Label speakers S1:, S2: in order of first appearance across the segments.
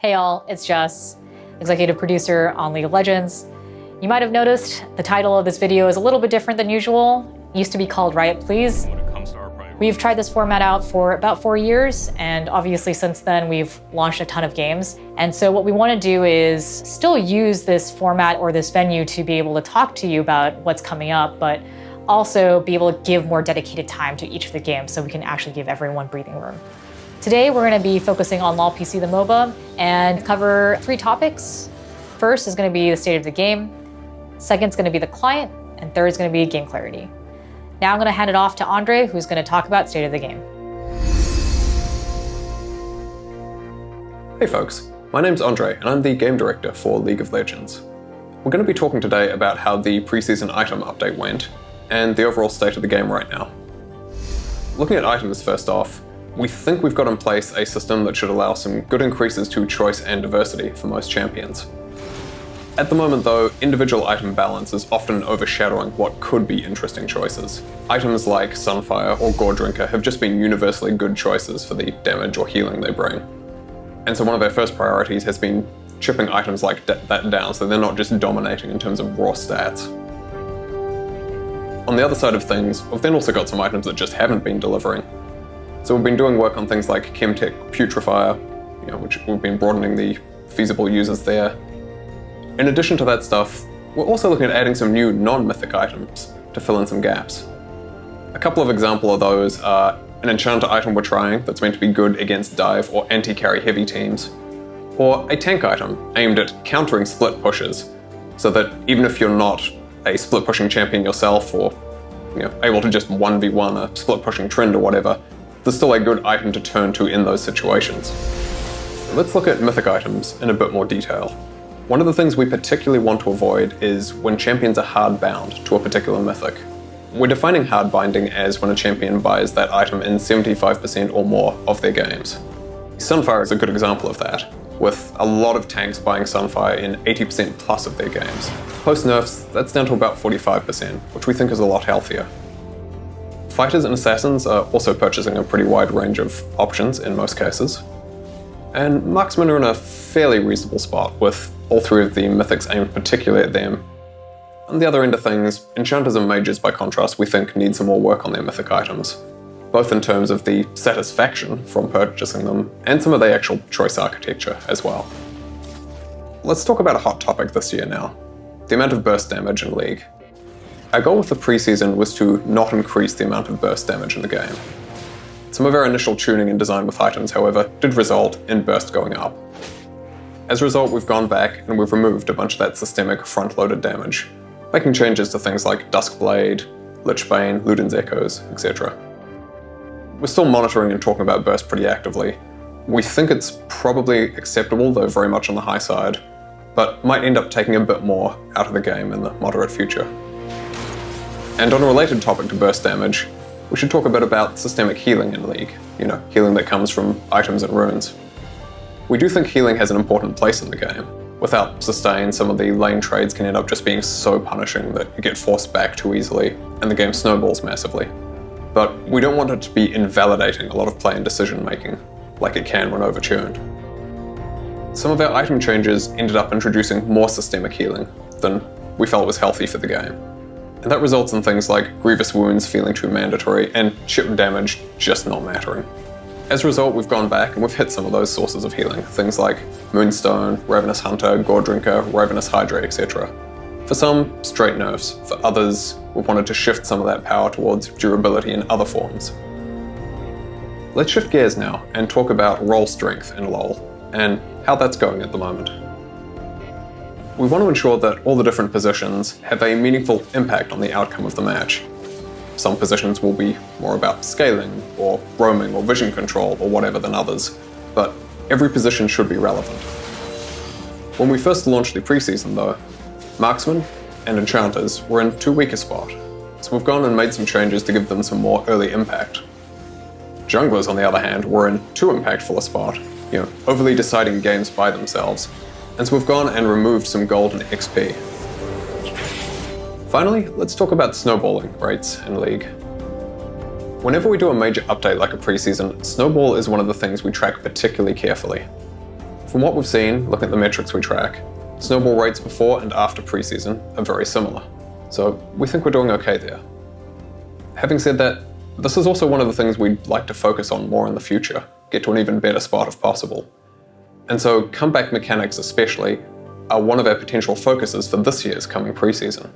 S1: Hey all, it's Jess, executive producer on League of Legends. You might have noticed the title of this video is a little bit different than usual. It used to be called Riot Please. We've tried this format out for about 4 years, and obviously since then we've launched a ton of games. And so what we want to do is still use this format or this venue to be able to talk to you about what's coming up, but also be able to give more dedicated time to each of the games so we can actually give everyone breathing room. Today we're going to be focusing on LoL PC the MOBA and cover 3 topics. First is going to be the state of the game, second is going to be the client, and third is going to be game clarity. Now I'm going to hand it off to Andre, who's going to talk about state of the game.
S2: Hey folks, my name's Andre and I'm the game director for League of Legends. We're going to be talking today about how the preseason item update went and the overall state of the game right now. Looking at items first off, we think we've got in place a system that should allow some good increases to choice and diversity for most champions. At the moment though, individual item balance is often overshadowing what could be interesting choices. Items like Sunfire or Gore Drinker have just been universally good choices for the damage or healing they bring. And so one of our first priorities has been chipping items like that down so they're not just dominating in terms of raw stats. On the other side of things, we've then also got some items that just haven't been delivering. So we've been doing work on things like Chemtech Putrefier, which we've been broadening the feasible users there. In addition to that stuff, we're also looking at adding some new non-mythic items to fill in some gaps. A couple of examples of those are an enchanter item we're trying that's meant to be good against dive or anti-carry heavy teams, or a tank item aimed at countering split pushes, so that even if you're not a split pushing champion yourself or able to just 1v1 a split pushing trend or whatever, there's still a good item to turn to in those situations. So let's look at mythic items in a bit more detail. One of the things we particularly want to avoid is when champions are hard bound to a particular mythic. We're defining hard binding as when a champion buys that item in 75% or more of their games. Sunfire is a good example of that, with a lot of tanks buying Sunfire in 80% plus of their games. Post nerfs, that's down to about 45%, which we think is a lot healthier. Fighters and assassins are also purchasing a pretty wide range of options in most cases. And marksmen are in a fairly reasonable spot, with all 3 of the mythics aimed particularly at them. On the other end of things, enchanters and mages by contrast we think need some more work on their mythic items, both in terms of the satisfaction from purchasing them and some of the actual choice architecture as well. Let's talk about a hot topic this year now, the amount of burst damage in League. Our goal with the preseason was to not increase the amount of burst damage in the game. Some of our initial tuning and design with items, however, did result in burst going up. As a result, we've gone back and we've removed a bunch of that systemic front-loaded damage, making changes to things like Duskblade, Lichbane, Luden's Echoes, etc. We're still monitoring and talking about burst pretty actively. We think it's probably acceptable, though very much on the high side, but might end up taking a bit more out of the game in the moderate future. And on a related topic to burst damage, we should talk a bit about systemic healing in League, healing that comes from items and runes. We do think healing has an important place in the game. Without sustain, some of the lane trades can end up just being so punishing that you get forced back too easily, and the game snowballs massively. But we don't want it to be invalidating a lot of play and decision making, like it can when overtuned. Some of our item changes ended up introducing more systemic healing than we felt was healthy for the game. And that results in things like grievous wounds feeling too mandatory and chip damage just not mattering. As a result, we've gone back and we've hit some of those sources of healing, things like Moonstone, Ravenous Hunter, Gore Drinker, Ravenous Hydrate, etc. For some, straight nerfs. For others, we've wanted to shift some of that power towards durability in other forms. Let's shift gears now and talk about role strength in LoL and how that's going at the moment. We want to ensure that all the different positions have a meaningful impact on the outcome of the match. Some positions will be more about scaling, or roaming, or vision control, or whatever than others, but every position should be relevant. When we first launched the preseason though, marksmen and enchanters were in too weak a spot, so we've gone and made some changes to give them some more early impact. Junglers, on the other hand, were in too impactful a spot, overly deciding games by themselves, and so we've gone and removed some gold and XP. Finally, let's talk about snowballing rates in League. Whenever we do a major update like a preseason, snowball is one of the things we track particularly carefully. From what we've seen, looking at the metrics we track, snowball rates before and after preseason are very similar. So we think we're doing okay there. Having said that, this is also one of the things we'd like to focus on more in the future, get to an even better spot if possible. And so comeback mechanics especially are one of our potential focuses for this year's coming preseason.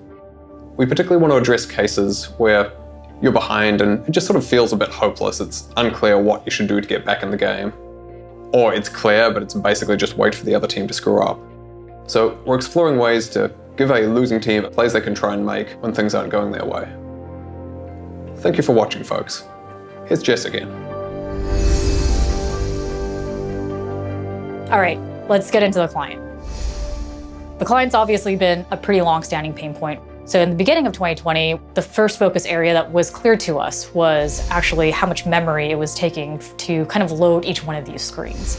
S2: We particularly want to address cases where you're behind and it just sort of feels a bit hopeless. It's unclear what you should do to get back in the game. Or it's clear, but it's basically just wait for the other team to screw up. So we're exploring ways to give a losing team plays they can try and make when things aren't going their way. Thank you for watching, folks. Here's Jess again.
S1: All right, let's get into the client. The client's obviously been a pretty long-standing pain point. So in the beginning of 2020, the first focus area that was clear to us was actually how much memory it was taking to kind of load each one of these screens.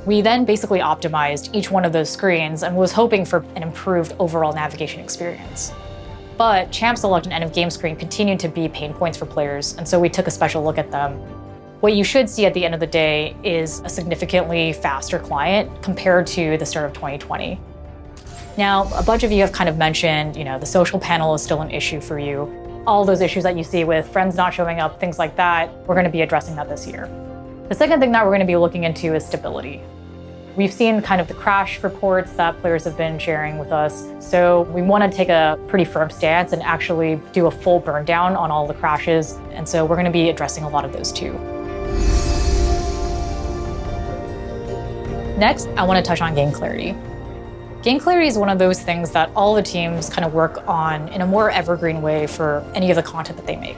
S1: We then basically optimized each one of those screens and was hoping for an improved overall navigation experience. But champ select and end of game screen continued to be pain points for players, and so we took a special look at them. What you should see at the end of the day is a significantly faster client compared to the start of 2020. Now, a bunch of you have kind of mentioned, the social panel is still an issue for you. All those issues that you see with friends not showing up, things like that, we're going to be addressing that this year. The second thing that we're going to be looking into is stability. We've seen kind of the crash reports that players have been sharing with us, so we want to take a pretty firm stance and actually do a full burn down on all the crashes, and so we're going to be addressing a lot of those too. Next, I want to touch on game clarity. Game clarity is one of those things that all the teams kind of work on in a more evergreen way for any of the content that they make.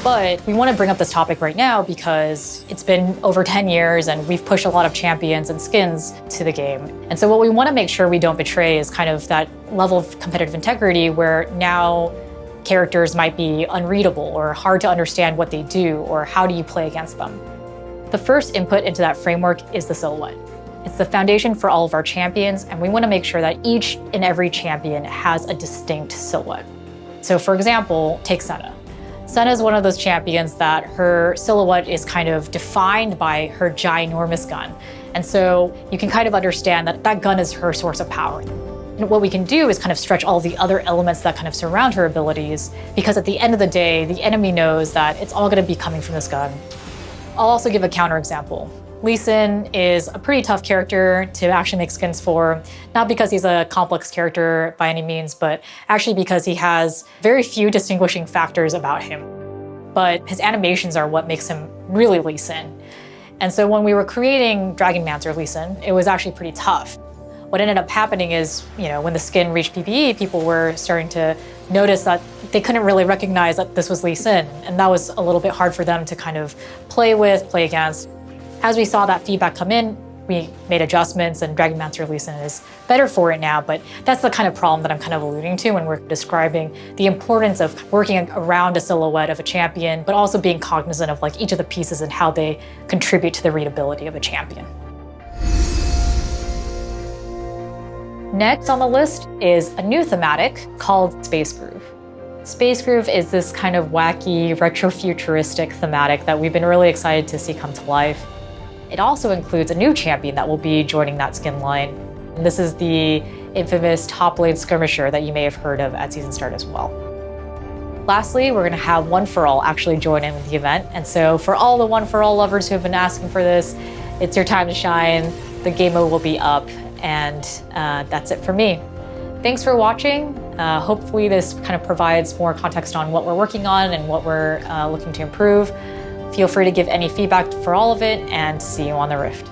S1: But we want to bring up this topic right now because it's been over 10 years and we've pushed a lot of champions and skins to the game. And so what we want to make sure we don't betray is kind of that level of competitive integrity where now characters might be unreadable or hard to understand what they do or how do you play against them. The first input into that framework is the silhouette. It's the foundation for all of our champions, and we want to make sure that each and every champion has a distinct silhouette. So for example, take Senna. Senna is one of those champions that her silhouette is kind of defined by her ginormous gun. And so you can kind of understand that that gun is her source of power. And what we can do is kind of stretch all the other elements that kind of surround her abilities, because at the end of the day, the enemy knows that it's all going to be coming from this gun. I'll also give a counterexample. Lee Sin is a pretty tough character to actually make skins for, not because he's a complex character by any means, but actually because he has very few distinguishing factors about him. But his animations are what makes him really Lee Sin. And so when we were creating Dragonmancer Lee Sin, it was actually pretty tough. What ended up happening is, when the skin reached PPE, people were starting to notice that they couldn't really recognize that this was Lee Sin. And that was a little bit hard for them to kind of play with, play against. As we saw that feedback come in, we made adjustments and Dragonmancer Lee Sin is better for it now, but that's the kind of problem that I'm kind of alluding to when we're describing the importance of working around a silhouette of a champion, but also being cognizant of each of the pieces and how they contribute to the readability of a champion. Next on the list is a new thematic called Space Groove. Space Groove is this kind of wacky, retro-futuristic thematic that we've been really excited to see come to life. It also includes a new champion that will be joining that skin line. And this is the infamous top lane skirmisher that you may have heard of at season start as well. Lastly, we're going to have One For All actually join in with the event. And so for all the One For All lovers who have been asking for this, it's your time to shine. The game mode will be up, and that's it for me. Thanks for watching. Hopefully this kind of provides more context on what we're working on and what we're looking to improve. Feel free to give any feedback for all of it, and see you on the Rift.